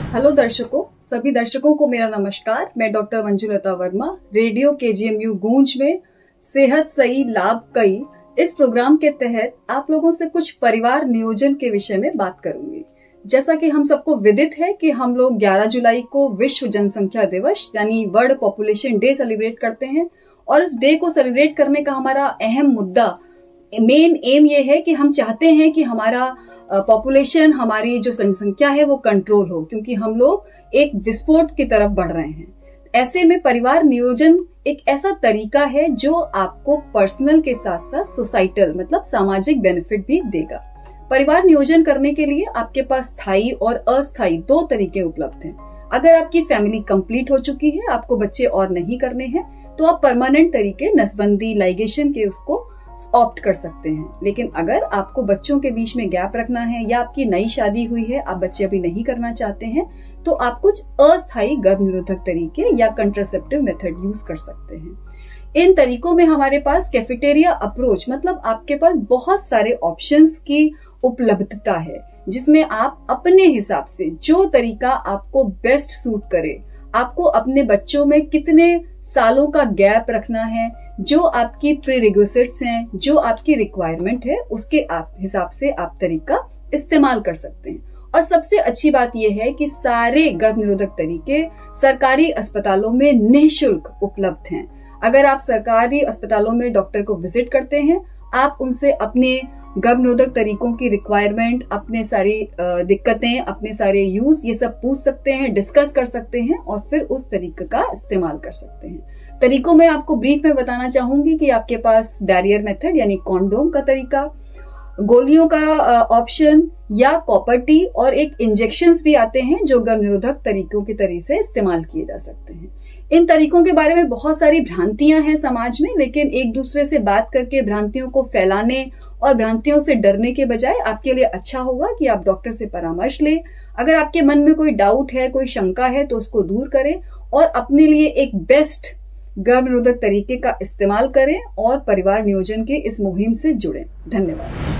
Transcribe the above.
Hello दर्शकों, सभी दर्शकों को मेरा नमस्कार। मैं doctor Manjulata Verma, radio KGMU गूंज में सेहत सही लाभ कई इस प्रोग्राम के तहत आप लोगों से कुछ परिवार नियोजन के विषय में बात करूंगी। जैसा कि हम सबको विदित है कि हम लोग 11 जुलाई को विश्व जनसंख्या दिवस यानी वर्ल्ड पॉपुलेशन डे सेलिब्रेट करते हैं और इस डे को सेलिब्रेट करने का हमारा अहम मुद्दा, मेन एम ये है कि हम चाहते हैं कि हमारा पॉपुलेशन, हमारी जो जनसंख्या है वो कंट्रोल हो, क्योंकि हम लोग एक विस्फोट की तरफ बढ़ रहे हैं। ऐसे में परिवार नियोजन एक ऐसा तरीका है जो आपको पर्सनल के साथ साथ सोसाइटल मतलब सामाजिक बेनिफिट भी देगा। परिवार नियोजन करने के लिए आपके पास स्थायी और अस्थायी दो तरीके उपलब्ध हैं। अगर आपकी फैमिली कंप्लीट हो चुकी है, आपको बच्चे और नहीं करने हैं, तो आप परमानेंट तरीके नसबंदी लाइगेशन के उसको ऑप्ट कर सकते हैं। लेकिन अगर आपको बच्चों के बीच में गैप रखना है या आपकी नई शादी हुई है, आप बच्चे अभी नहीं करना चाहते हैं, तो आप कुछ अस्थायी गर्भ निरोधक तरीके या कंट्रासेप्टिव मेथड यूज कर सकते हैं। इन तरीकों में हमारे पास कैफेटेरिया अप्रोच मतलब आपके पास बहुत सारे ऑप्शंस की उपलब्धता है, जिसमें आप अपने हिसाब से जो तरीका आपको बेस्ट सूट करे, आपको अपने बच्चों में कितने सालों का गैप रखना है, जो आपकी प्रीरिक्विजिट्स हैं, जो आपकी रिक्वायरमेंट है, उसके हिसाब से आप तरीका इस्तेमाल कर सकते हैं। और सबसे अच्छी बात यह है कि सारे गर्भ निरोधक तरीके सरकारी अस्पतालों में निःशुल्क उपलब्ध हैं। अगर आप सरकारी अस्पतालों में डॉक्टर को विजिट करते हैं, आप उनसे अपने गर्भ निरोधक तरीकों की रिक्वायरमेंट, अपने सारी दिक्कतें, अपने सारे यूज, ये सब पूछ सकते हैं, डिस्कस कर सकते हैं और फिर उस तरीके का इस्तेमाल कर सकते हैं। तरीकों में आपको ब्रीफ में बताना चाहूंगी कि आपके पास बैरियर मेथड यानी कॉन्डोम का तरीका, गोलियों का ऑप्शन या कॉपर टी और एक इंजेक्शंस भी आते हैं जो गर्भ निरोधक तरीकों के तरीके से इस्तेमाल किए जा सकते हैं। इन तरीकों के बारे में बहुत सारी भ्रांतियां हैं समाज में, लेकिन एक दूसरे से बात करके भ्रांतियों को फैलाने और भ्रांतियों से डरने के बजाय आपके लिए अच्छा होगा कि आप डॉक्टर से परामर्श लें। अगर आपके मन में कोई डाउट है, कोई शंका है, तो उसको दूर करें और अपने लिए एक बेस्ट गर्भ निरोधक तरीके का इस्तेमाल करें और परिवार नियोजन के इस मुहिम से जुड़ें। धन्यवाद।